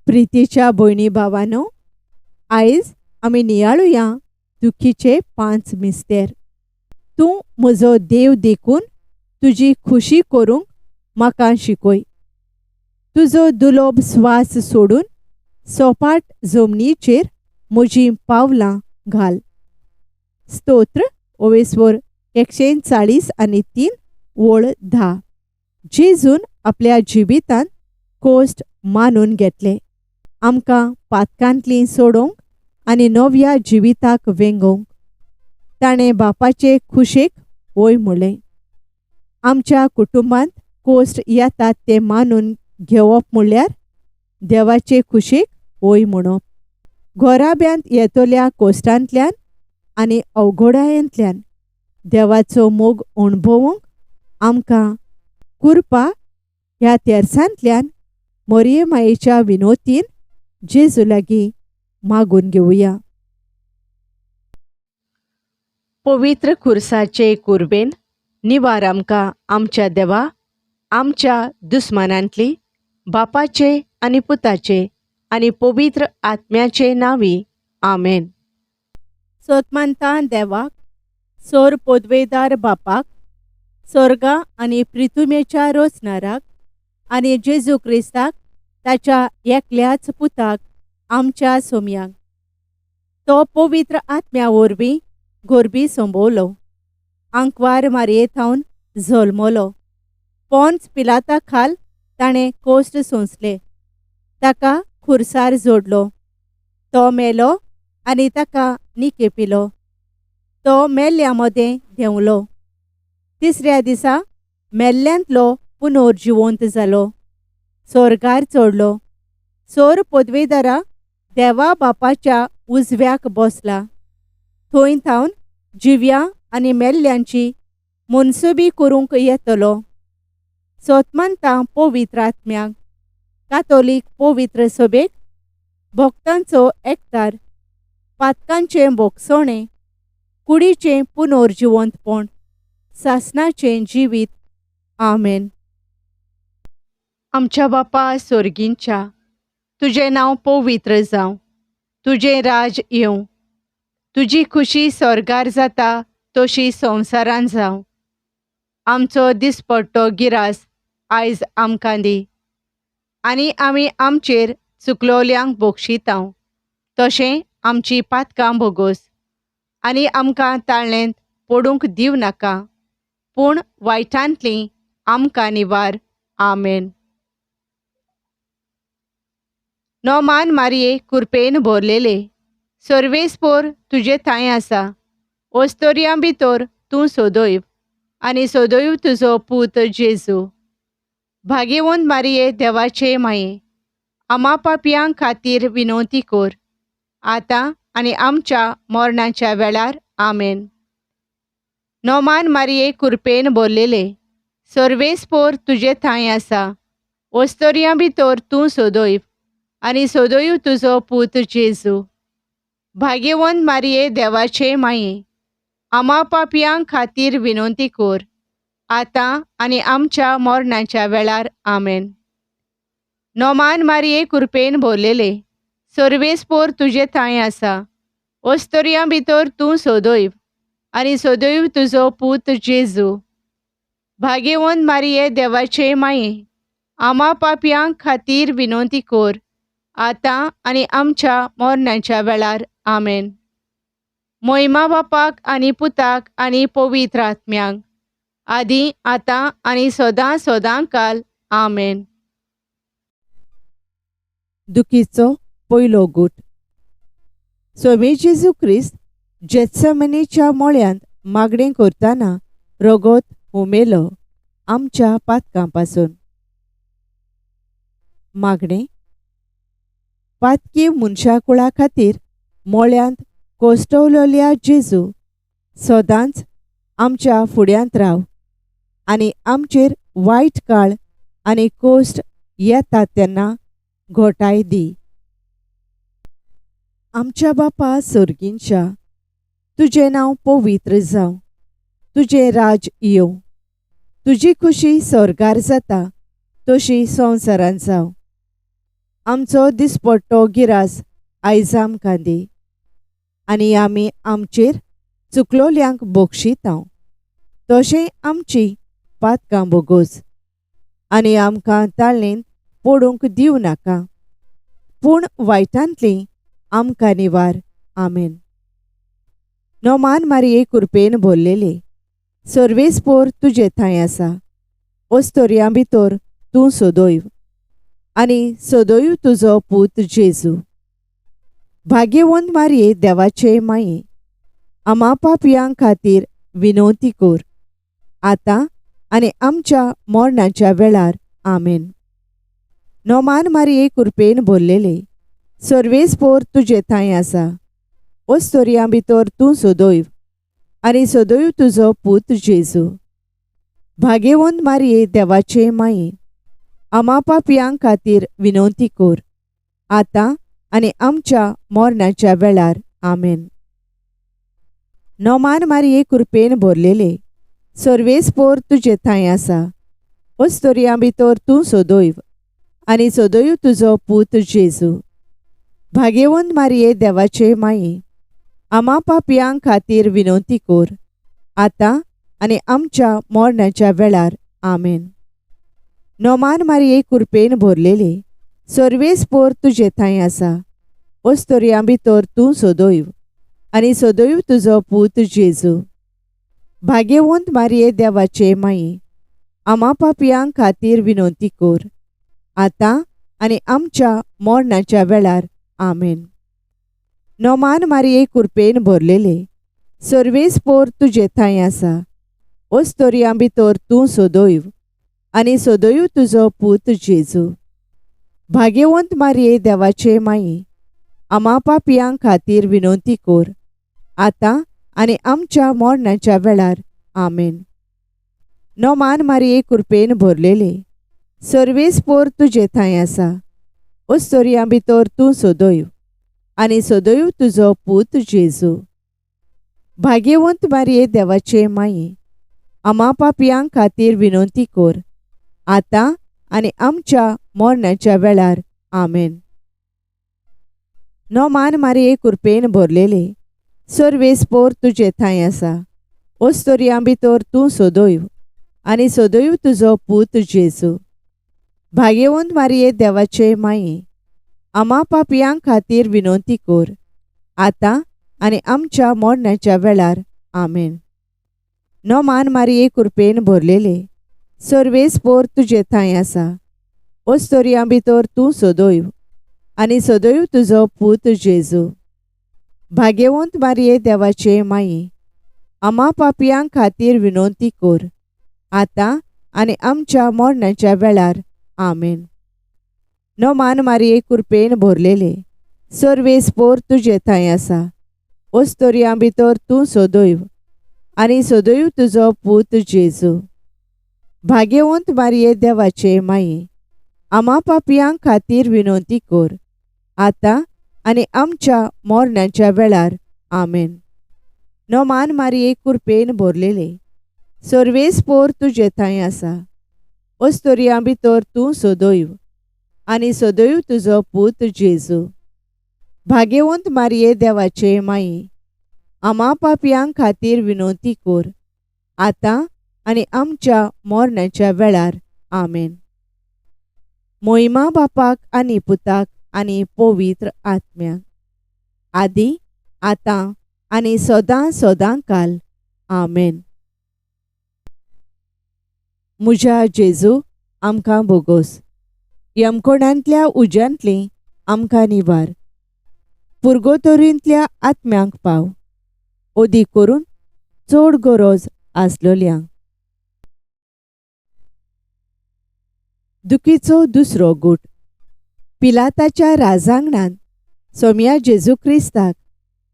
प्रितीच्या भयणी भावांनो, आयज आमी नियाळुया दुखीचे 5 मिस्तेर. तूं म्हजो देव देखून तुजी खुशी करूंक म्हाका शिकय. तुजो दुलोब स्वास सोडून सोपाट जमनीचेर म्हजीं पावलां घाल. स्तोत्र ओवेस्वर 140:3 वळ 10. जेजून आपल्या जिवितांत कोस्ट मानून घेतले, आमकां पातकांतलीं सोडोवंक आनी नव्या जिविताक वेंगोवंक. ताणें बापाचे खुशेक वय म्हणलें. आमच्या कुटुंबांत कोस्ट येतात ते मानून घेवप म्हणल्यार देवाचे खुशेक वय म्हणप. घोराब्यांत येतल्या कोश्टांतल्यान आनी अवघडायांतल्यान देवाचो मोग अणभवूंक आमकां कृपा ह्या तेर्सांतल्यान मरिये मायेच्या विनोतीन जेजू लागीं मागून घेवया. पवित्र खुर्साचे कुर्बेन निवार आमकां आमच्या देवा, आमच्या दुस्मानांतली, बापाचे आनी पुताचे आनी पवित्र आत्म्याचे नांवी. आमेन. सोतमानता देवाक, सोर पोदवेदार बापाक, स्वर्गा आनी पृथ्वीच्या रोचणाराक आनी जेजू क्रिस्ताक ताच्या एकल्याच पुताक आमच्या सोम्यांक. तो पवित्र आत्म्या वरवीं गोरबी संभोवलो, आंकवार मारयेथावन जल्मलो, पोंच पिलाता खाल ताणें कोस्ट सोंसले, ताका खुर्सार जोडलो, तो मेलो आनी ताका निकेपिलो, तो मेल्ल्या मदें देंवलो, तिसऱ्या दिसा मेल्ल्यांतलो पुनर्जिवंत जालो, स्वर्गार चडलो, सोर पदवेदारा देवा बापाच्या उजव्याक बसला, थंय थावन जिव्या आनी मेल्ल्यांची मनसुबी करूंक येतलो. सोतमानता पवित्र आत्म्याक, कातोलीक पवित्र सभेक, भक्तांचो एकठार, पातकांचें भोगसणें, कुडीचें पुनर्जिवंतपण, सासणाचें जिवीत. आमेन. आमच्या बापा स्वर्गींच्या, तुजें नांव पवित्र जावं, तुजें राज येवं, तुजी खुशी स्वर्गार जाता तशी संवसारांत जावं. आमचो दिसपट्टो गिरास आयज आमकां दी, आनी आमी आमचेर चुकलोल्यांक बक्षितांव, तशें आमची पातकां भोगोस, आनी आमकां ताळणेंत पडूंक दिव नाका, पूण वायटांतलीं आमकां निवार. आमेन. नोमान मारये कृपेन भरलेले, सर्वेस्पोर तुजे थंय आसा, ओस्तोरयां भितर तूं सोदोयव, आनी सोदोयव तुजो पूत जेजू. भाग्यवंत मारये देवाचे माये, आमा पापयां खातीर विनोती कर, आतां आनी आमच्या मरणाच्या वेळार. आमेन. नोमान मारये कृपेन भरलेले, सर्वेस्पोर तुजे थंय आसा, ओस्तोरयां भितर तूं सोदोयव, आनी सोदोयव तुजो पूत जेजू. भाग्यवंत मारये देवाचे माये, आमा पापयां खातीर विनोती कर, आतां आनी आमच्या मरणाच्या वेळार. आमेन. नोमान मारये कृपेन भरलेले, सर्वेस्पोर तुजे थंय आसा, ओस्तोरयां भितर तूं सोदोयव, आनी सोदोयव तुजो पूत जेजू. भाग्यवंत मारये देवाचे माये, आमा पापयां खातीर विनोती कर, आतां आनी आमच्या मरणाच्या वेळार. आमेन. महिमा बापाक आनी पुताक आनी पवित्र आत्म्यांक, आदी आतां आनी सदां सदां काल. आमेन. दुखीचो पयलो गूट. स्वामी जेजू क्रिस्त जेत्समनीच्या मोळ्यांत मागणें करतना रगत उमेलो आमच्या पातकां पासून. मागणें. पातकी मनशाकुळा खातीर मोळ्यांत कोश्टवलोल्या जेजू, सदांच आमच्या फुड्यांत राव, आनी आमचेर वायट काळ आनी कोश्ट येतात तेन्ना घोटाय दी. आमच्या बापा स्वर्गींच्या, तुजें नांव पवित्र जावं, तुजें राज येवं, तुजी खुशी स्वर्गार जाता तशी संवसारांत जावं. आमचो दिसपट्टो गिरास आयज आमकां दी, आनी आमी आमचेर चुकलोल्यांक बक्षितांव, तशें आमची पातकां बोगोस, आनी आमकां ताळणेंत पडूंक दिवं नाका, पूण वायटांतली आमकां निवार. आमेन. नोमान मारये कृपेन भरलेले, सर्वेस्पोर तुजे थंय आसा. ओस्तोरयां भितर तूं सोदोयव, आनी सोदोयव तुजो पूत जेजू. भाग्यवंत मारये देवाचे माये, आमा पापयां खातीर विनवती कर, आतां आनी आमच्या मरणाच्या वेळार. आमेन. नोमान मारये कृपेन भरलेले, सर्वेस्पोर तुजे थंय आसा. ओस्तोरयां भितर तूं सोदोयव, आनी सोदोयव तुजो पूत जेजू. भाग्यवंत मारये देवाचे माये, आमा पापयां खातीर विनवती कर, आतां आनी आमच्या मरणाच्या वेळार. आमेन. नोमान मारये कृपेन भरलेले, सर्वेस्पोर तुजे थंय आसा. ओस्तोरयां भितर तूं सोदोयव, आनी सोदोयव तुजो पूत जेजू. भाग्यवंत मारये देवाचे माये, आमा पापयां खातीर विनवती कर, आतां आनी आमच्या मरणाच्या वेळार. आमेन. नोमान मारये कृपेन भरलेले, सर्वेस्पोर तुजे थंय आसा. ओस्तोरयां भितर तूं सोदोयव, आनी सोदोयव तुजो पूत जेजू. भाग्यवंत मारये देवाचे माये, आमा पापयां खातीर विनवती कर, आतां आनी आमच्या मरणाच्या वेळार. आमेन. नोमान मारये कृपेन भरलेले, सर्वेस्पोर तुजे थंय आसा. ओस्तोरयां भितर तूं सोदोयव, आनी सोदोयव तुजो पूत जेजू. भाग्यवंत मारये देवाचे माये, आमा पापयां खातीर विनवती कर, आतां आनी आमच्या मरणाच्या वेळार. आमेन. नोमान मारये कृपेन भरलेले, सर्वेस्पोर तुजे थंय आसा. ओस्तोरयां भितर तूं सोदोयव, आनी सोदोयव तुजो पूत जेजू. भाग्यवंत मारये देवाचे माये, आमा पापयां खातीर विनवती कर, आतां आनी आमच्या मरणाच्या वेळार. आमेन. नोमान मारये कृपेन भरलेले, सर्वेस्पोर तुजे थंय आसा. ओस्तोरयां भितर तूं सोदोयव, आनी सोदोयव तुजो पूत जेजू. भाग्यवंत मारये देवाचे माये, आमा पापयां खातीर विनवती कर, आतां आनी आमच्या मरणाच्या वेळार. आमेन. नोमान मारये कृपेन भरलेले, सर्वेस्पोर तुजे थंय आसा. ओस्तोरयां भितर तूं सोदोयव, आनी सोदोयव तुजो पूत जेजू. भाग्यवंत मारये देवाचे माये, आमा पापयां खातीर विनवती कर, आतां आनी आमच्या मरणाच्या वेळार. आमेन. नोमान मारये कृपेन भरलेले, सर्वेस्पोर तुजे थंय आसा. ओस्तोरयां भितर तूं सोदोयव, आनी सोदोयव तुजो पूत जेजू. भाग्यवंत मारये देवाचे माये, आमा पापयां खातीर विनवती कर, आतां आनी आमच्या मरणाच्या वेळार. आमेन. नोमान मारये कृपेन भरलेले, सर्वेस्पोर तुजे थंय आसा. ओस्तोरयां भितर तूं सोदोयव, आनी सोदोयव तुजो पूत जेजू. भाग्यवंत मारये देवाचे माये, आमा पापयां खातीर विनवती कर, आतां आनी आमच्या मरणाच्या वेळार. आमेन. मोहिमा बापाक आनी पुताक आनी पवित्र आत्म्याक, आदी आतां आनी सदां सदां काल. आमेन. म्हज्या जेजू आमकां बोगोस, यमकोणांतल्या उज्यांतली आमकां निवार. पुर्गोतोरींतल्या आत्म्यांक पाव, ओदी करून चड गरज आसलोल्यांक. दुखीचो दुसरो गूट. पिलाताच्या राजांगणांत सोम्या जेजू क्रिस्ताक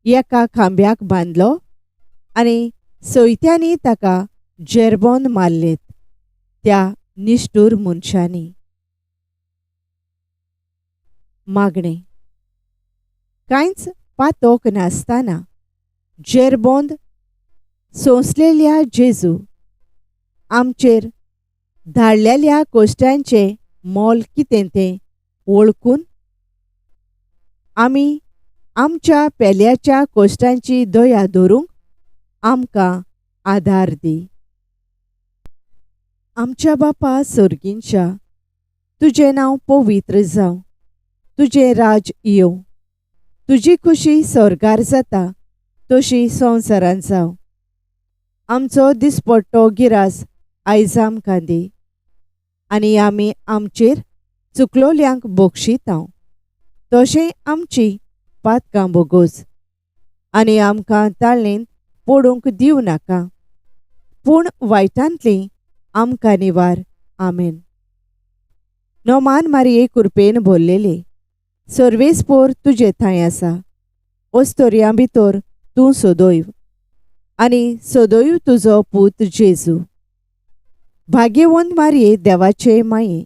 एका खांब्याक बांदलो, आनी सोयत्यांनी ताका जेरबोंद मारलेत त्या निश्ठूर मनशांनी. मागणें. कांयच पातोक नासतना जेरबोंद सोंसलेल्या जेजू, आमचेर धाडलेल्या कोश्टांचें मोल कितें तें वळखून आमी आमच्या पेल्याच्या कोश्टांची दया दवरूंक आमकां आदार दी. आमच्या बापा सर्गींच्या, तुजें नांव पवित्र जावं. तुजें राज येवं. तुजी खुशी स्वर्गार जाता तशी संवसारांत जावं. आमचो दिसपट्टो गिरास आयज आमकां दी. आनी आमी आमचेर चुकलोल्यांक बक्षितांव, तशें आमची पातकां बोगोस. आनी आमकां ताळणेंत पडूंक दिवं नाका, पूण वायटांतलीं आमकां निवार. आमेन. नोमान मारये कृपेन भरलेले, सर्वेस्पोर तुजे थंय आसा. ओस्तोरयां भितर तूं सदैव, आनी सदैव तुजो पूत जेजू. भाग्यवंत मारये देवाचे माये,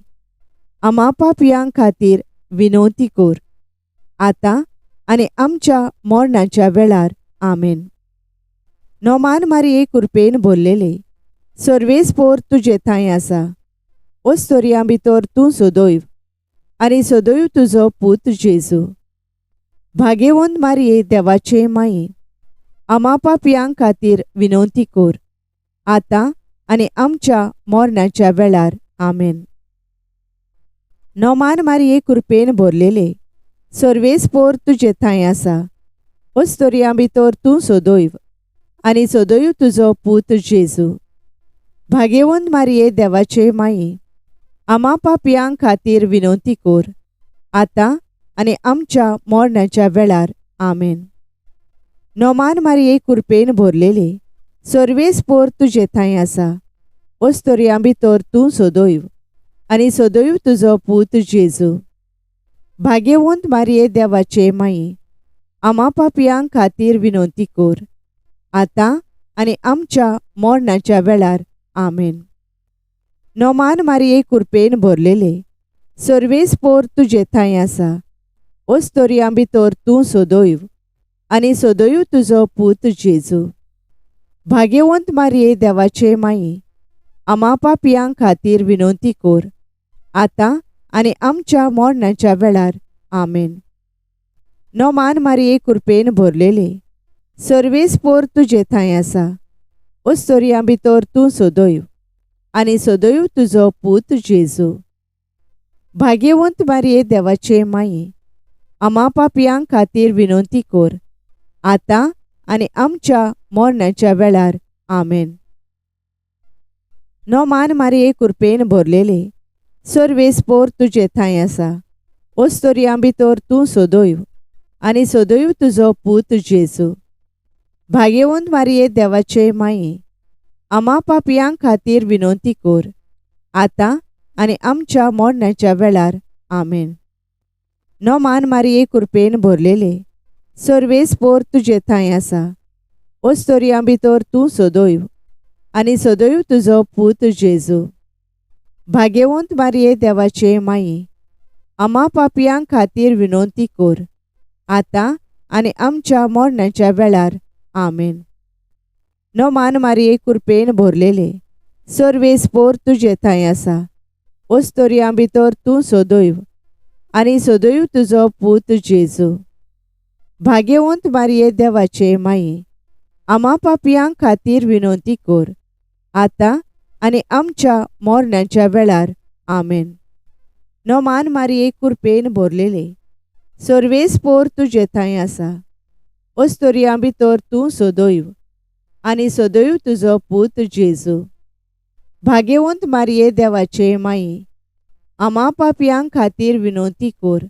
आमा पापयां खातीर विनवती कर, आतां आनी आमच्या मरणाच्या वेळार. आमेन. नोमान मारये कृपेन भरलेले, सर्वेस्पोर तुजे थंय आसा. ओस्तोरयां भितर तूं सदैव, आनी सदैव तुजो पूत जेजू. भाग्यवंत मारये देवाचे माये, आमा पापयां खातीर विनवती कर, आतां आनी आमच्या मरणाच्या वेळार. आमेन. नोमान मारये कृपेन भरलेले, सर्वेस्पोर तुजे थंय आसा. ओस्तोरयां भितर तूं सदैव, आनी सदैव तुजो पूत जेजू. भाग्यवंत मारये देवाचे माये, आमा पापयां खातीर विनवती कर, आतां आनी आमच्या मरणाच्या वेळार. आमेन. नोमान मारये कृपेन भरलेले, सर्वेस्पोर तुजे थंय आसा. ओस्तोरयां भितर तूं सदैव, आनी सदैव तुजो पूत जेजू. भाग्यवंत मारये देवाचे माये, आमा पापयां खातीर विनवती कर, आतां आनी आमच्या मरणाच्या वेळार. आमेन. नोमान मारये कृपेन भरलेले, सर्वेस्पोर तुजे थंय आसा. ओस्तोरयां भितर तूं सदैव, आनी सदैव तुजो पूत जेजू. भाग्यवंत मारये देवाचे माये, आमा पापयां खातीर विनवती कर, आतां आनी आमच्या मरणाच्या वेळार. आमेन. नोमान मारये कृपेन भरलेले, सर्वेस्पोर तुजे थंय आसा. ओस्तोरयां भितर तूं सदैव, आनी सदैव तुजो पूत जेजू. भाग्यवंत मारये देवाचे माये, आमा पापयां खातीर विनवती कर, आतां आनी आमच्या मरणाच्या वेळार. आमेन. नोमान मारये कृपेन भरलेले, सर्वेस्पोर तुजे थंय आसा. ओस्तोरयां भितर तूं सदैव, आनी सदैव तुजो पूत जेजू. भाग्यवंत मारये देवाचे माये, आमा पापयां खातीर विनवती कर, आतां आनी आमच्या मरणाच्या वेळार. आमेन. नोमान मारये कृपेन भरलेले, सर्वेस्पोर तुजे थंय आसा. ओस्तोरयां भितर तूं सदैव, आनी सदैव तुजो पूत जेजू. भाग्यवंत मारये देवाचे माये, आमा पापयां खातीर विनवती कर, आतां आनी आमच्या मरणाच्या वेळार. आमेन. नोमान मारये कृपेन भरलेले, सर्वेस्पोर तुजे थंय आसा. ओस्तोरयां भितर तूं सदैव, आनी सदैव तुजो पूत जेजू. भाग्यवंत मारये देवाचे माये, आमा पापयां खातीर विनवती कर, आतां आनी आमच्या मरणाच्या वेळार. आमेन. नोमान मारये कृपेन भरलेले, सर्वेस्पोर तुजे थंय आसा. ओस्तोरयां भितर तूं सदैव, आनी सदैव तुजो पूत जेजू. भाग्यवंत मारये देवाचे माये, आमा पापयां खातीर विनवती कर,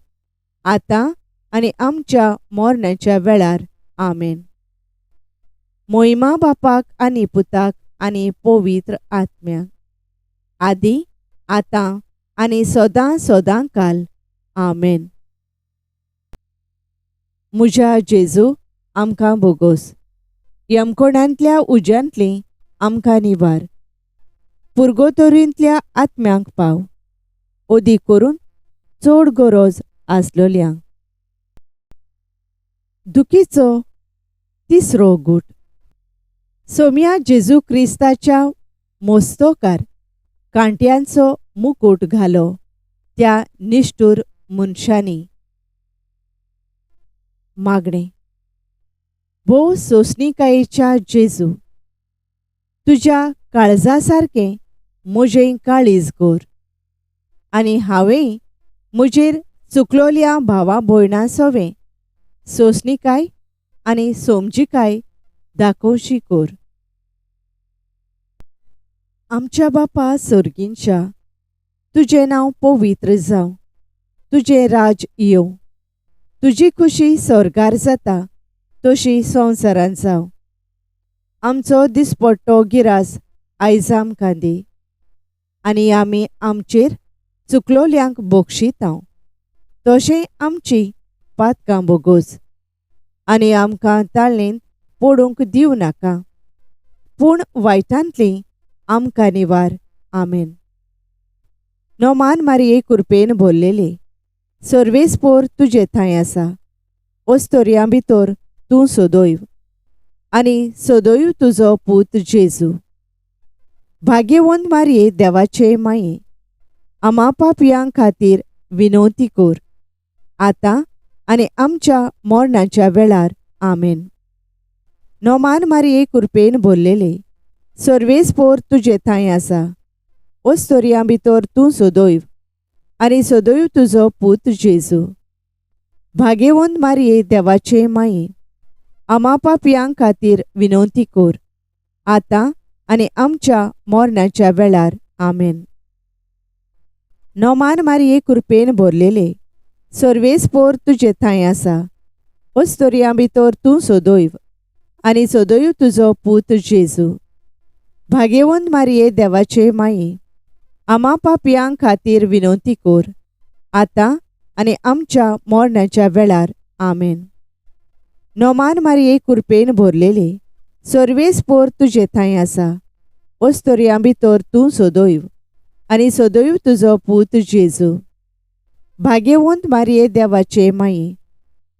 आतां आनी आमच्या मरणाच्या वेळार. आमेन. मोहिमा बापाक आनी पुताक आनी पवित्र आत्म्याक, आदी आतां आनी सदां सदां काल. आमेन. म्हज्या जेजू आमकां बोगोस. यमकोणांतल्या उज्यांतलीं आमकां निवार. पुर्गोतोरींतल्या आत्म्यांक पाव, ओदी करून चड गरज आसलोल्यांक. दुखीचो तिसरो गूट. सोम्या जेजू क्रिस्ताच्या मोस्तोकार कांट्यांचो मुकुट घालो त्या निश्ठूर मनशांनी. मागणे. भोव सोंसणीकायेच्या जेजू, तुज्या काळजासारकें म्हजें काळीज कर आनी हांवें म्हजेर चुकलोल्या भावा भयणां सोवें सोंसणीकाय आनी समजिकाय दाखोवची कर. आमच्या बापा सर्गींच्या, तुजें नांव पवित्र जावं. तुजें राज येवं. तुजी खुशी स्वर्गार जाता तशी संवसारांत जावं. आमचो दिसपट्टो गिरास आयज आमकां दी आनी आमी आमचेर चुकलोल्यांक बक्षितांव तशें आमची पातकां बोगोस आनी आमकां ताळणेंत पडूंक दिवं नाका, पूण वायटांतलीं आमकां निवार. आमेन. नोमान मारये कृपेन भरलेले, सर्वेस्पोर तुजे थंय आसा. ओस्तोरयां भितर तूं सदैव आनी सदैव तुजो पूत जेजू. भाग्यवंत मारये देवाचे माये, आमा पापयां खातीर विनवती कर, आतां आनी आमच्या मरणाच्या वेळार. आमेन. नोमान मारये कृपेन भरलेले, सर्वेस्पोर तुजे थंय आसा. ओस्तोरयां भितर तूं सदैव आनी सदैव तुजो पूत जेजू. भाग्यवंत मारये देवाचे माये, आमा पापयां खातीर विनवती कर, आतां आनी आमच्या मरणाच्या वेळार. आमेन. नोमान मारये कृपेन भरलेले, सर्वेस्पोर तुजे थंय आसा. ओस्तोरयां भितर तूं सदैव आनी सदैव तुजो पूत जेजू. भाग्यवंत मारये देवाचे माये, आमा पापयां खातीर विनवती कर, आतां आनी आमच्या मरणाच्या वेळार. आमेन. नोमान मारये कृपेन भरलेले, सर्वेस्पोर तुजे थंय आसा. ओस्तोरयां भितर तूं सदैव आनी सदैव तुजो पूत जेजू. भाग्यवंत मारये देवाचे माये,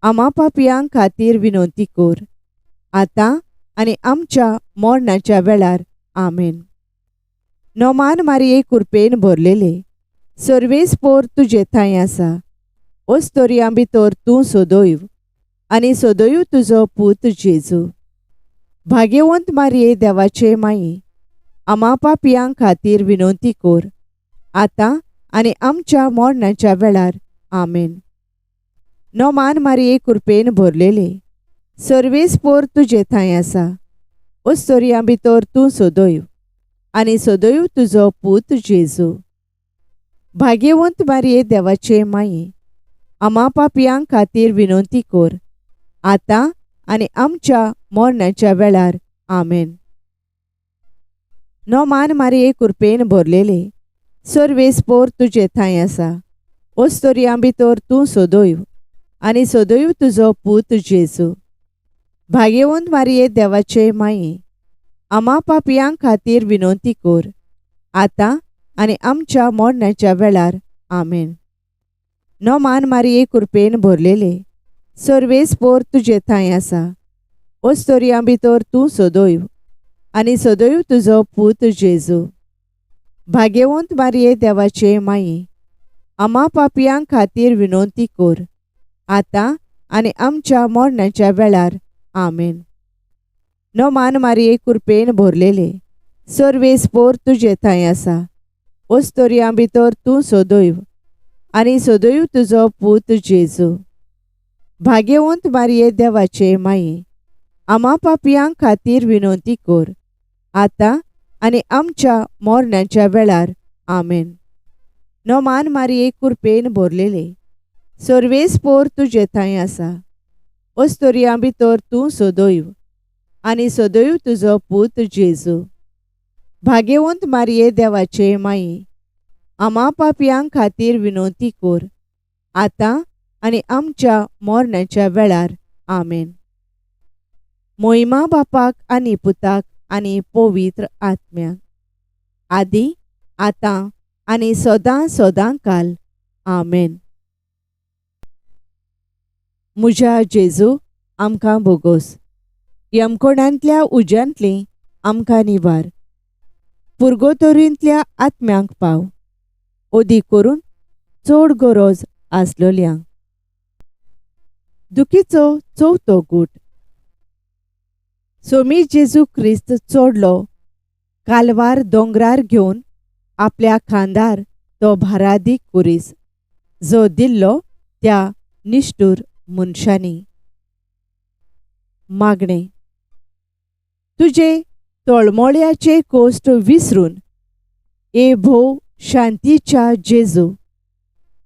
आमा पापयां खातीर विनवती कर, आतां आनी आमच्या मरणाच्या वेळार. आमेन. नोमान मारये कृपेन भरलेले, सर्वेस्पोर तुजे थंय आसा. ओस्तोरयां भितर तूं सदैव आनी सदैव तुजो पूत जेजू. भाग्यवंत मारये देवाचे माये, आमा पापयां खातीर विनवती कर, आतां आनी आमच्या मरणाच्या वेळार. आमेन. नोमान मारये कृपेन भरलेले, सर्वेस्पोर तुजे थंय आसा. ओस्तोरयां भितर तूं सदैव आनी सदैव तुजो पूत जेजू. भाग्यवंत मारये देवाचे माये, आमा पापयां खातीर विनवती कर, आतां आनी आमच्या मरणाच्या वेळार. आमेन. नोमान मारये कृपेन भरलेले, सर्वेस्पोर तुजे थंय आसा. ओस्तोरयां भितर तूं सदैव आनी सदैव तुजो पूत जेजू. भाग्यवंत मारये देवाचे माये, आमा पापयां खातीर विनवती कर, आतां आनी आमच्या मरणाच्या वेळार. आमेन. नोमान मारये कृपेन भरलेले, सर्वेस्पोर तुजे थंय आसा. ओस्तोरयां भितर तूं सदैव आनी सदैव तुजो पूत जेजू. भाग्यवंत मारये देवाचे माये, आमा पापयां खातीर विनवती कर, आतां आनी आमच्या मरणाच्या वेळार. आमेन. नोमान मारये कृपेन भरलेले, सर्वेस्पोर तुजे थंय आसा. ओस्तोरयां भितर तूं सदैव आनी सदैव तुजो पूत जेजू. भाग्यवंत मारये देवाचे माये, आमा पापयां खातीर विनवती कर, आतां आनी आमच्या मरणाच्या वेळार. आमेन. नोमान मारये कृपेन भरलेले, सर्वेस्पोर तुजे थंय आसा. ओस्तोरयां भितर तूं सदैव आनी सदैव तुजो पूत जेजू. भाग्यवंत मारये देवाचे माये, आमा पापयां खातीर विनवती कर, आतां आनी आमच्या मरणाच्या वेळार. आमेन. मोहिमा बापाक आनी पुताक आनी पवित्र आत्म्याक, आदी आतां आनी सदां सदां काल. आमेन. म्हज्या जेजू आमकां बोगोस. यमकोणांतल्या उज्यांतलीं आमकां निवार. पुर्गोतोरींतल्या आत्म्यांक पाव, ओदी करून चड गरज आसलोल्यांक. दुखीचो चवथो गूट. सोमी जेजू ख्रिस्त चोडलो कालवार दोंगरार घेवन आपल्या खांदार तो भारादीक कुरीस जो दिल्लो त्या निश्ठूर मनशांनी. मागणे. तुजे तळमळ्याचे कोश्ट विसरून ए भोव शांतीच्या जेजू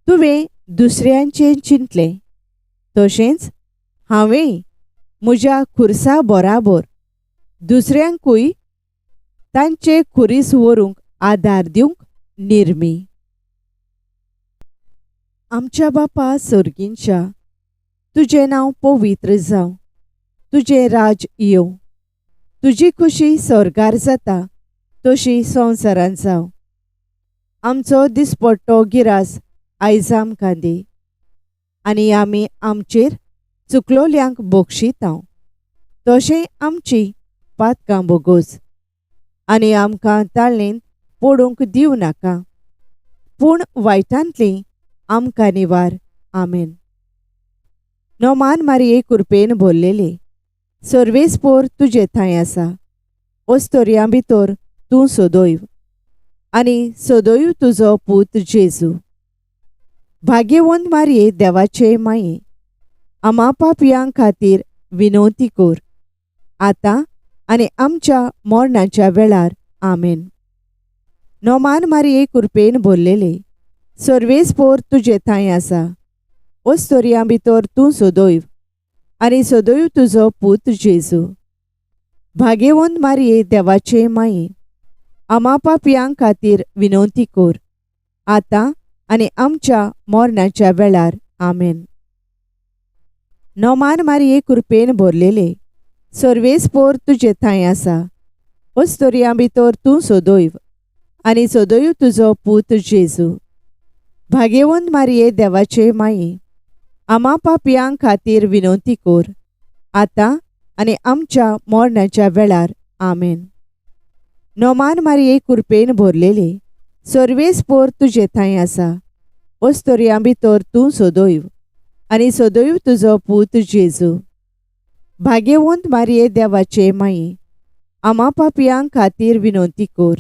तुवें दुसऱ्यांचें चिंतलें तशेंच हांवें म्हज्या खुर्सा बराबर दुसऱ्यांकूय तांचे खुरीस व्हरूंक आदार दिवंक निर्मी. आमच्या बापा सर्गींच्या तुजें नांव पवित्र जावं. तुजें राज येवं. तुजी खुशी स्वर्गार जाता तशी संवसारांत जावं. आमचो दिसपट्टो गिरास आयज आमकां दी आनी आमी आमचेर चुकलोल्यांक बक्षितांव तशें आमची पातकां बोगोस आनी आमकां ताळणेंत पडूंक दिवं नाका पूण वायटांतलीं आमकां निवार. आमेन. नोमान मारये कृपेन भरलेले सर्वेस्पोर तुजे थंय आसा. ओस्तोरयां भितर तूं सोदोयव आनी सोदोयव तुजो पूत जेजू. भाग्यवंत मारये देवाचे माये आमा पापयां खातीर विनवती कोर आतां आनी आमच्या मरणाच्या वेळार. आमेन. नोमान मारये कृपेन भरलेले सर्वेस्पोर तुजे थंय आसा. ओस्तोरयां भितर तूं सोदोयव आनी सोदोयव तुजो पूत जेजू. भाग्यवंत मारये देवाचे माये आमा पापयां खातीर विनवती कोर आतां आनी आमच्या मरणाच्या वेळार. आमेन. नोमान मारये कृपेन भरलेले सर्वेस्पोर तुजे थंय आसा. ओस्तोरयां भितर तूं सोदोयव आनी सोदोयव तुजो पूत जेजू. भाग्यवंत मारये देवाचे माये आमा पापयां खातीर विनवती कोर आतां आनी आमच्या मरणाच्या वेळार. आमेन. नोमान मारये कृपेन भरलेले सर्वेस्पोर तुजे थंय आसा. ओस्तोरयां भितर तूं सोदोयव आनी सोदोयव तुजो पूत जेजू. भाग्यवंत मारये देवाचे माये आमा पापयां खातीर विनवती कोर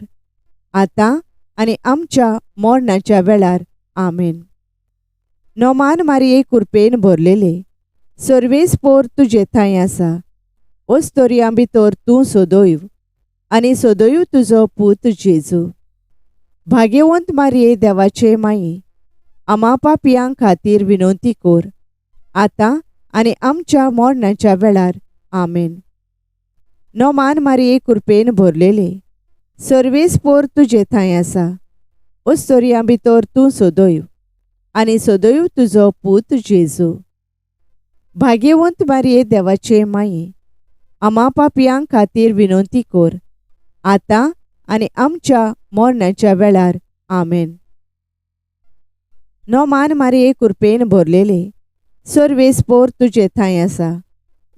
आतां आनी आमच्या मरणाच्या वेळार. आमेन. नोमान मारये कृपेन भरलेले सर्वेस्पोर तुजे थंय आसा. ओस्तोरयां भितर तूं सोदोयव आनी सोदोयव तुजो पूत जेजू. भाग्यवंत मारये देवाचे माये आमा पापयां खातीर विनवती कोर आतां आनी आमच्या मरणाच्या वेळार. आमेन. नोमान मारये कृपेन भरलेले सर्वेस्पोर तुजे थंय आसा. ओस्तोरयां भितर तूं सोदोयव आनी सोदोयव तुजो पूत जेजू. भाग्यवंत मारये देवाचे माये आमा पापयां खातीर विनवती कोर आतां आनी आमच्या मरणाच्या वेळार. आमेन. नोमान मारये कृपेन भरलेले सर्वेस्पोर तुजे थंय आसा.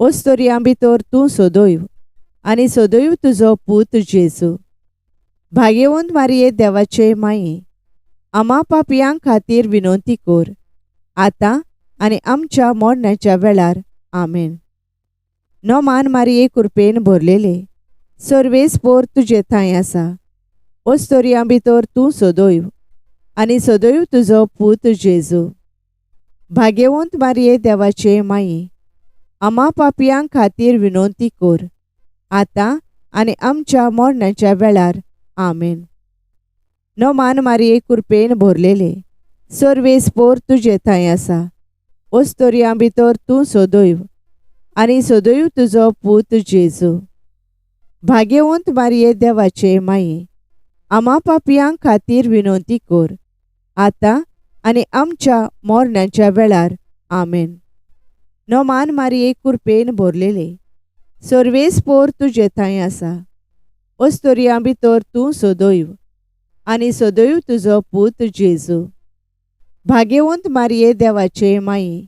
ओस्तोरयां भितर तूं सोदोयव आनी सोदोयव तुजो पूत जेजू. भाग्यवंत मारये देवाचे माये आमा पापयां खातीर विनवती कोर आतां आनी आमच्या मरणाच्या वेळार. आमेन. नोमान मारये कृपेन भरलेले सर्वेस्पोर तुजे थंय आसा. ओस्तोरयां भितर तूं सोदोयव आनी सोदोयव तुजो पूत जेजू. भाग्यवंत मारये देवाचे माये आमा पापयां खातीर विनवती कोर आतां आनी आमच्या मरणाच्या वेळार. आमेन. नोमान मारये कृपेन भरलेले सर्वेस्पोर तुजे थंय आसा. ओस्तोरयां भितर तूं सोदोयव आनी सोदोयव तुजो पूत जेजू. भाग्यवंत मारये देवाचे माये आमा पापयां खातीर विनवती कोर आतां आनी आमच्या मरणाच्या वेळार. आमेन. नोमान मारये कृपेन भरलेले सर्वेस्पोर तुजे थंय आसा. ओस्तोरयां भितर तूं सोदोयव आनी सोदोयव तुजो पूत जेजू. भाग्यवंत मारये देवाचे माये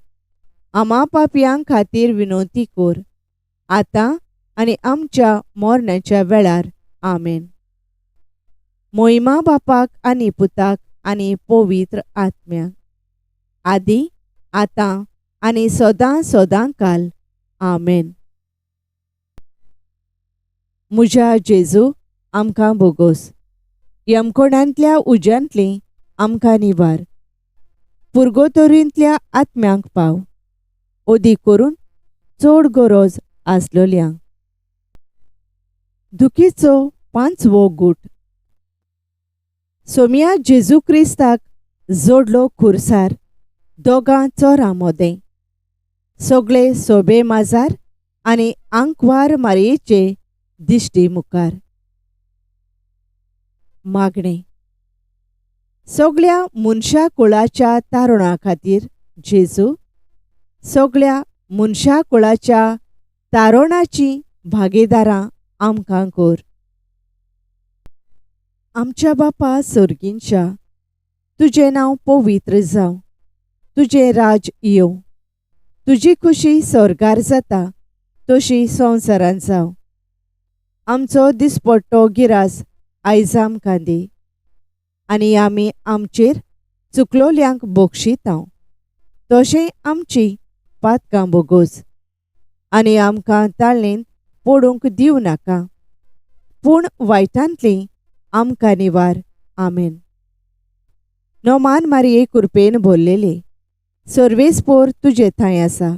आमा पापयां खातीर विनवती कोर आतां आनी आमच्या मरणाच्या वेळार. आमेन. मोहिमा बापाक आनी पुताक आनी पवित्र आत्म्याक आदी आतां आनी सदां सदांकाल आमेन. म्हज्या जेजू आमकां बोगोस. यमकोणांतल्या उज्यांतली आमकां निवार. पुर्गोतोरींतल्या आत्म्यांक पाव. ओदी करून चड गरज आसलोल्यांक. दुखीचो 5वो गूट. सोम्या जेजू क्रिस्ताक जोडलो खुर्सार दोगां चोरां मोदें. सोगले सोबे माजार आनी आंकवार मारयेचे दिश्टी मुखार. मागणें. सगळ्या मनशा कुळाच्या तारुणा खातीर जेजू, सगळ्या मनशा कुळाच्या तारुणाची भागीदारां आमकां कर. आमच्या बापा सर्गींच्या, तुजें नांव पवित्र जावं. तुजें राज येवं. तुजी खुशी स्वर्गार जाता तशी संवसारांत जावं. आमचो दिसपट्टो गिरास आयज आमकां दी. आनी आमी आमचेर चुकलोल्यांक बक्षितांव तशें आमची पातकां बोगोस. आनी आमकां ताळणेंत पडूंक दिवं नाका, पूण वायटांतली आमकां निवार. आमेन. नोमान मारये कृपेन भरलेले, सर्वेस्पोर तुजे थंय आसा.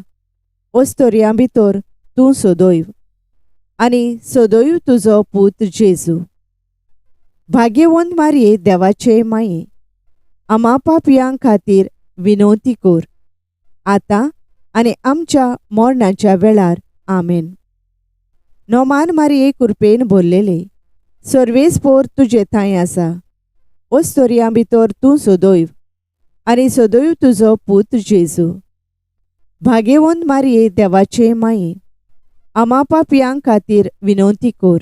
ओस्तोरयां भितर तूं सोदोयव आनी सोदोयव तुजो पूत जेजू. भाग्यवंत मारये देवाचे माये, आमा पापयां खातीर विनवती कर, आतां आनी आमच्या मरणाच्या वेळार. आमेन. नोमान मारये कृपेन भरलेले, सर्वेस्पोर तुजे थंय आसा. ओस्तोरयां भितर तूं सोदोयव आनी सोदोयव तुजो पूत जेजू. भाग्यवंत मारये देवाचे माये, आमा पापयां खातीर विनवती कर,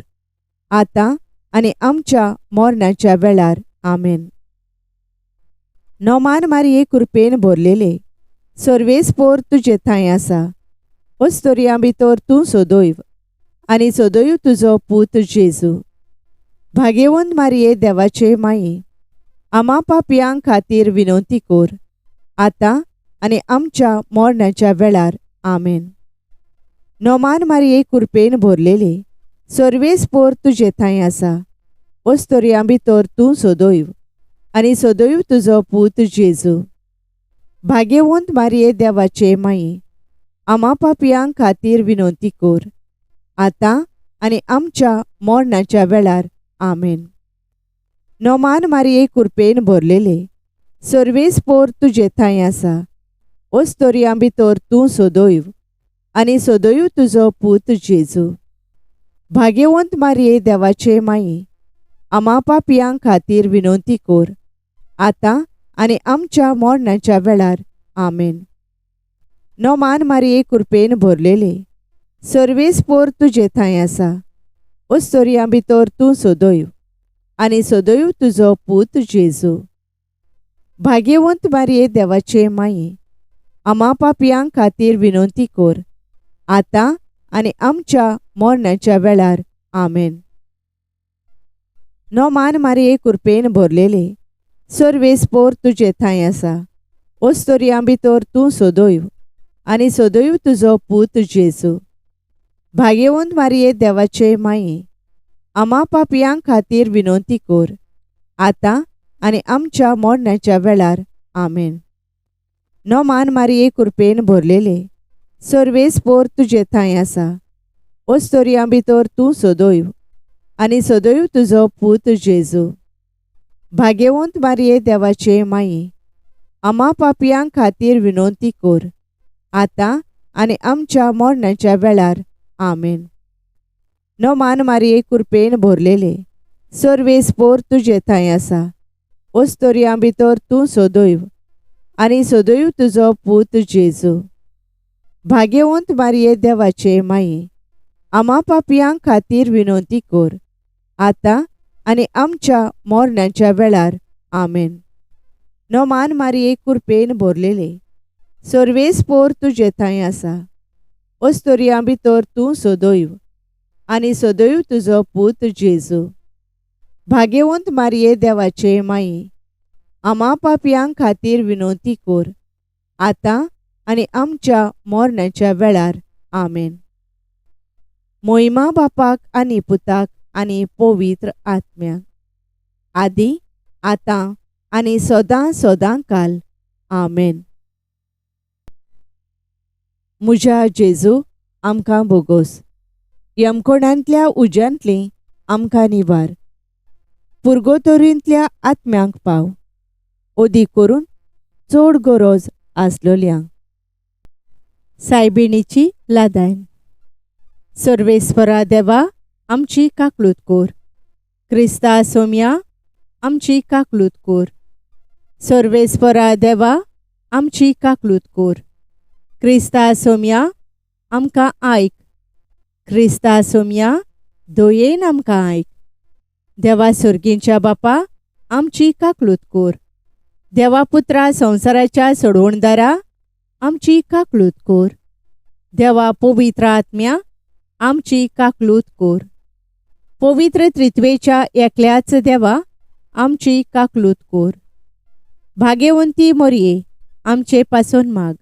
आतां आनी आमच्या मरणाच्या वेळार. आमेन. नोमान मारये कृपेन भरलेले, सर्वेस्पोर तुजे थंय आसा. ओस्तोरयां भितर तूं सोदोयव आनी सोदोयव तुजो पूत जेजू. भाग्यवंत मारये देवाचे माये, आमा पापयां खातीर विनवती कर, आतां आनी आमच्या मरणाच्या वेळार. आमेन. नोमान मारये कृपेन भरलेले, सर्वेस्पोर तुजे थंय आसा. ओस्तोरयां भितर तूं सोदोयव आनी सोदोयव तुजो पूत जेजू. भाग्यवंत मारये देवाचे माये, आमा पापयां खातीर विनवती कर, आतां आनी आमच्या मरणाच्या वेळार. आमेन. नोमान मारये कृपेन भरलेले, सर्वेस्पोर तुजे थंय आसा. ओस्तोरयां भितर तूं सोदोयव आनी सोदोयव तुजो पूत जेजू. भाग्यवंत मारये देवाचे माये, आमा पापयां खातीर विनवती कर, आतां आनी आमच्या मरणाच्या वेळार. आमेन. नोमान मारये कृपेन भरलेले, सर्वेस्पोर तुजे थंय आसा. ओस्तोरयां भितर तूं सोदोयव आनी सोदोयव तुजो पूत जेजू. भाग्यवंत मारये देवाचे माये, आमा पापयां खातीर विनवती कर, आतां आनी आमच्या मरणाच्या वेळार. आमेन. नोमान मारये कृपेन भरलेले, सर्वेस्पोर तुजे थंय आसा. ओस्तोरयां भितर तूं सोदोयव आनी सोदोयव तुजो पूत जेजू. भाग्यवंत मारये देवाचे माये, आमा पापयां खातीर विनवती कर, आतां आनी आमच्या मरणाच्या वेळार. आमेन. नोमान मारये कृपेन भरलेले, सर्वेस्पोर तुजे थंय आसा. ओस्तोरयां भितर तूं सोदोयव आनी सोदोयव तुजो पूत जेजू. भाग्यवंत मारये देवाचे माये, आमा पापयां खातीर विनवती कर, आतां आनी आमच्या मरणाच्या वेळार. आमेन. नोमान मारये कृपेन भरलेले, सर्वेस्पोर तुजे थंय आसा. ओस्तोरयां भितर तूं सोदोयव आनी सोदोयव तुजो पूत जेजू. भाग्यवंत मारये देवाचे माये, आमा पापयां खातीर विनवती कर, आतां आनी आमच्या मरणाच्या वेळार. आमेन. नोमान मारये कृपेन भरलेले, सर्वेस्पोर तुजे थंय आसा. ओस्तोरयां भितर तूं सोदोयव आनी सोदोयव तुजो पूत जेजू. भाग्यवंत मारये देवाचे माये, आमा पापयां खातीर विनवती कर, आतां आणि आमच्या मरणाच्या वेळार आमेन. मोहिमा बापाक आनी पुताक आनी पवित्र आत्म्याक, आदी आतां आनी सदां सदां काल आमेन. म्हज्या जेजू आमकां बोगोस, यमकोणांतल्या उज्यांतली आमकां निवार, पुर्गोतोरींतल्या आत्म्यांक पाव, ओदी करून चड गरज आसलोल्यांक. सायबिणीची लादायन. सर्वेस्परा देवा आमची काकलूत कोर, क्रिस्ता सोम्या आमची काकलूत कोर. सर्वेस्परा देवा आमची काकलूत कोर, क्रिस्ता सोम्या आमकां आयक. क्रिस्ता सोम्या दयेन आमकां आयक. देवा सर्गींच्या बापा आमची काकलूत कोर. देवा पुत्रा संवसाराच्या सोडवणदारा आमची काकलूत कोर. देवा पवित्र आत्म्या आमची काकलूत कोर. पवित्र त्रित्वेच्या एकल्याच देवा आमची काकलूत कोर. भाग्यवंती मोरये आमचे पासून माग.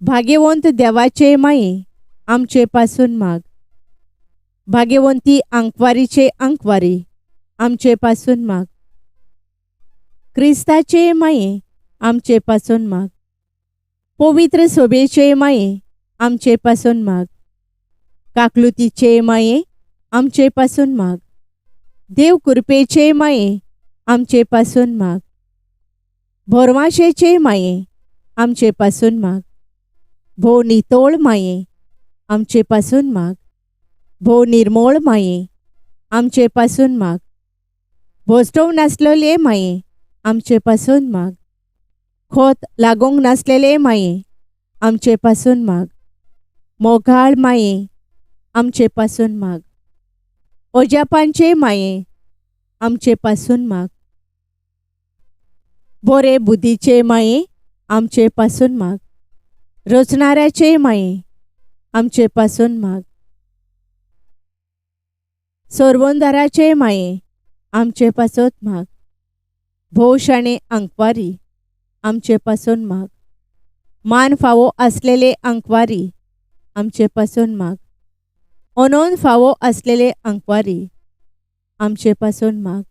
भाग्यवंत देवाचे माये आमचे पासून माग. भाग्यवंती अंकवारीचे अंकवारी आमचे पासून माग. क्रिस्ताचे माये आमचे पासून माग. पवित्र सोबेचे माये आमचे पासून माग. काकलुतीचे माये आमचे पासून माग. देव कृपेचे माये आमचे पासून माग. भरवाशेचे माये आमचे पासून माग. भो नितोळ माये आमचे पासून माग. भो निर्मोळ माये आमचे पासून माग. भोस्टव नासलेले माये आमचे पासून माग. खोत लागोंक नासलेले माये आमचे पासून माग. मोगाळ माये आमचे पासून माग. ओजापांचे माये आमचे पासून माग. बोरे बुद्धीचे माये आमचे पासून माग. रचणाऱ्याचे माये आमचे पासून माग. सोरवंदाराचे माये आमचे पासून माग. भोशाणे अंकवारी आमचे पासून माग. मान फावो असलेले अंकवारी आमचे पासून माग. अनोन फावो असलेले अंकवारी आमचे पासून माग.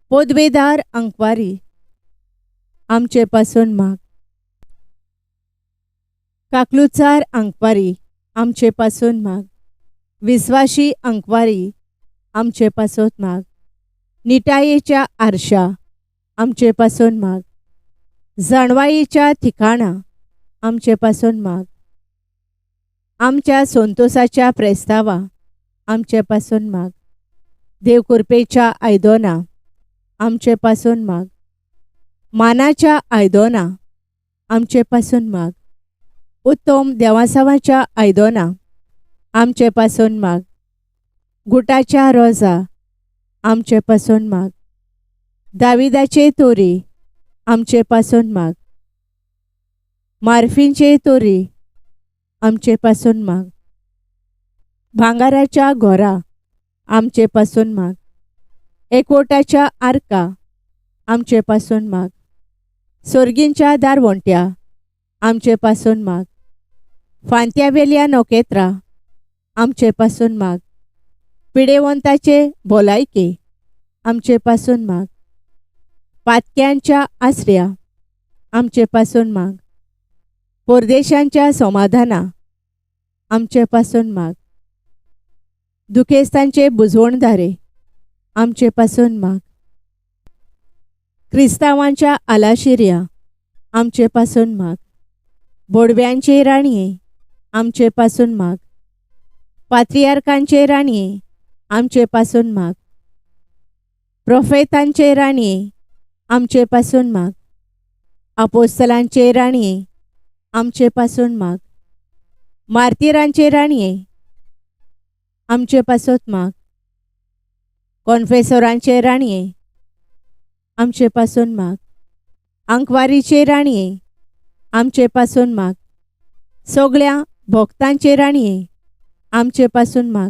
पदवेदार अंकवारी आमचे पासून माग. काकलुचार अंकवारी आमचे पासून माग. विश्वासी अंकवारी आमचे पासून माग. निटायेच्या आरशा आमचे पासून माग. जाणवाईच्या ठिकाणा आमचे पासून माग. आमच्या संतोषाच्या प्रेस्तावा आमचे पासून माग. देवकृपेच्या आयदोना आमचे पासून माग. मानाच्या आयदोना आमचे पासून माग. उत्तम देवासावाच्या आयदोना आमचे पासून माग. गुटाच्या रोजा आमचे पासून माग. दाविदाचे तोरी आमचे पासून माग. मार्फींचे तोरी आमचे पासून माग. भांगाराच्या घोरा आमचे पासून माग. एकवटाच्या आर्का आमचे पासून माग. सोर्गींच्या दारवंट्या आमचे पासून माग. फांत्यावेल्या नोकेत्रा आमचे पासून माग. पिडेवंताचे भोलायके आमचे पासून माग. पातक्यांच्या आसऱ्या आमचे पासून माग. परदेशांच्या समाधाना आमचे पासून माग. दुखेस्तांचे बुजवणदारे आमचे पासून माग. क्रिस्तावांच्या आलाशिर्या आमचे पासून माग. बोडव्यांचे राणये आमचे पासून माग. पात्रियार्कांचे राणये आमचे पासून माग. प्रोफेतांचे राणये आमचे पासून माग. अपोस्तलांचे राणये आमचे पासून माग. मार्तिरांचे राणये आमचे पासून माग. कॉन्फेसोरांचे राणये आमचे पासून माग. अंकवारीचे राणये आमचे पासून माग. सगळ्या भक्तांचे राणये आमचे पासून माग.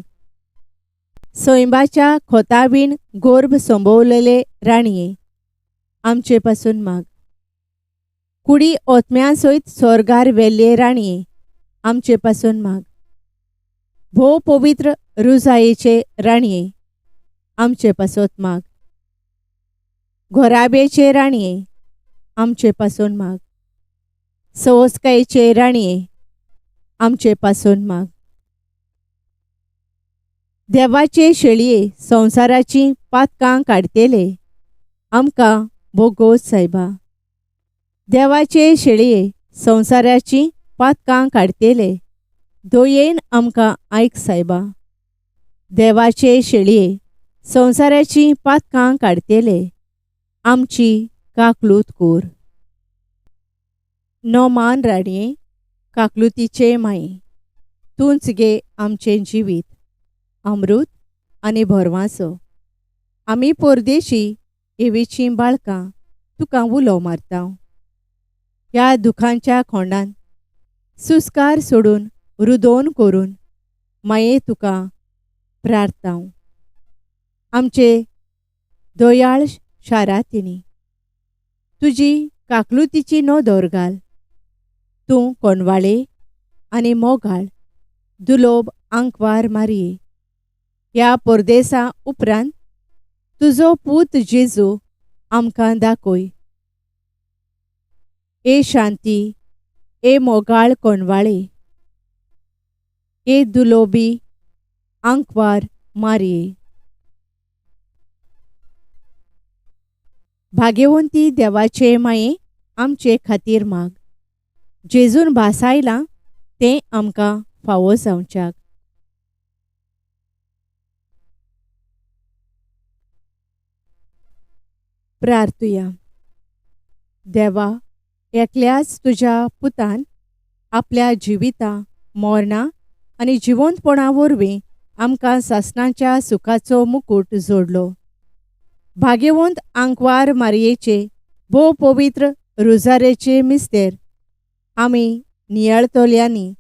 स्वयंबाच्या खोताबीण गोर्भ संभोवलेले राणये आमचे पासून माग. कुडी ओतम्या सयत स्वर्गार वेल्ले राणये आमचे पासून माग. भोव पवित्र रुजायेचे राणये आमचे पासत माग. घोराबेचे राणये आमचे पासून माग. सवस्कायेचे राणये आमचे पासून माग. देवाचे शेळये संसाराची पातकां काडतेले आमकां बोगोस सायबा. देवाचे शेळये संसाराची पातकां काडतेले दोयेन आमकां आयक सायबा. देवाचे शेळये संसाराची पातकां काडतेले आमची काकलूत कोर. नोमान राणये काकलुतीचे माये तूंच गे आमचें जिवीत अमृत आनी भरवासो. आमी परदेशी एवेचीं बाळकां तुका उलो मारता. ह्या दुखांच्या खोंडान सुस्कार सोडून रुदोन करून माये तुका प्रार्थांव. आमचे दोयाळ शारांतनी तुजी काकलुतीची नोदोर घाल. तूं कोणवाळे आनी मोगाळ दुलोब आंकवार मारये. ह्या परदेसा उपरांत तुजो पूत जेजू आमकां दाखय. ए शांती ए मोगाळ कोणवाळे ए दुलोबी आंकवार मारये. भाग्यवंती देवाचे माये आमचे खातीर माग. जेजून भासायलां तें आमकां फावो जावच्याक. प्रार्थुया. देवा एकल्याच तुज्या पुतान आपल्या जिविता मरणा आनी जिवंतपणा वरवीं आमकां सासणाच्या सुखाचो मुकुट जोडलो. भाग्यवंत आंकवार मारयेचे भोव पवित्र रुजारेचे मिस्तेर आमी नियाळतोल्यांनी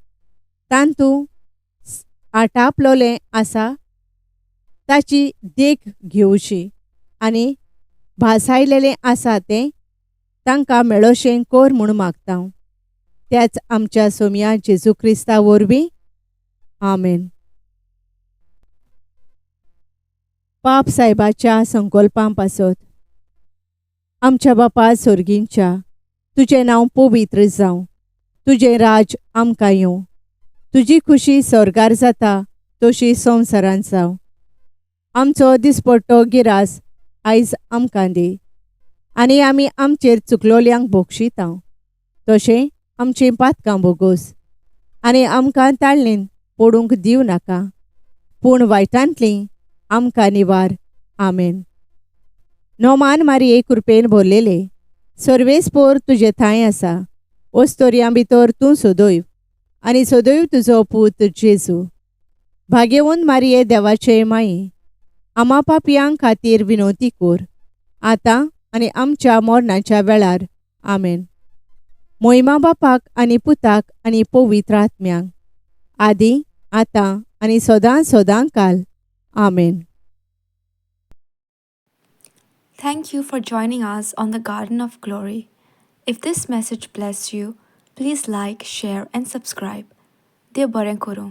तांतूं आटापलोलें आसा ताची देख घेवची आनी भासायलेलें आसा तें तांकां मेळोशें कोर म्हूण मागतां. त्याच आमच्या सोम्या जेजू क्रिस्ता वरवीं आमेन. पाप सायबाच्या संकल्पां पासत आमच्या बापा सोर्गींच्या तुजें नांव पवित्र जावं. तुजें राज आमकां येवं. तुजी खुशी स्वर्गार जाता तशी संवसारांत जावं. आमचो दिसपट्टो गिरास आयज आमकां दी आनी आमी आमचेर चुकलोल्यांक बोगशिता तशें आमचीं पातकां बोगोस आनी आमकां ताळणेन पडूंक दिवं नाका पूण वायटांतलीं आमकां निवार. आमेन. नोमान मारये कृपेन भरलेले सर्वेस्पोर तुजे थंय आसा. ओस्तोरयां भितर तूं सदैव आनी सदैव तुजो पूत जेजू. भाग्यवंत मारये देवाचे माये आमा पापयांक खातीर विनवती कोर आतां आनी आमच्या मरणाच्या वेळार. आमेन. मोहिमा बापाक आनी पुताक आनी पवित्र आत्म्यांक आदी आतां आनी सदां सदां काल. आमेन. Thank you for joining us on the Garden of Glory. If this message blessed you, please like, share, and subscribe. Dear Baren Koro.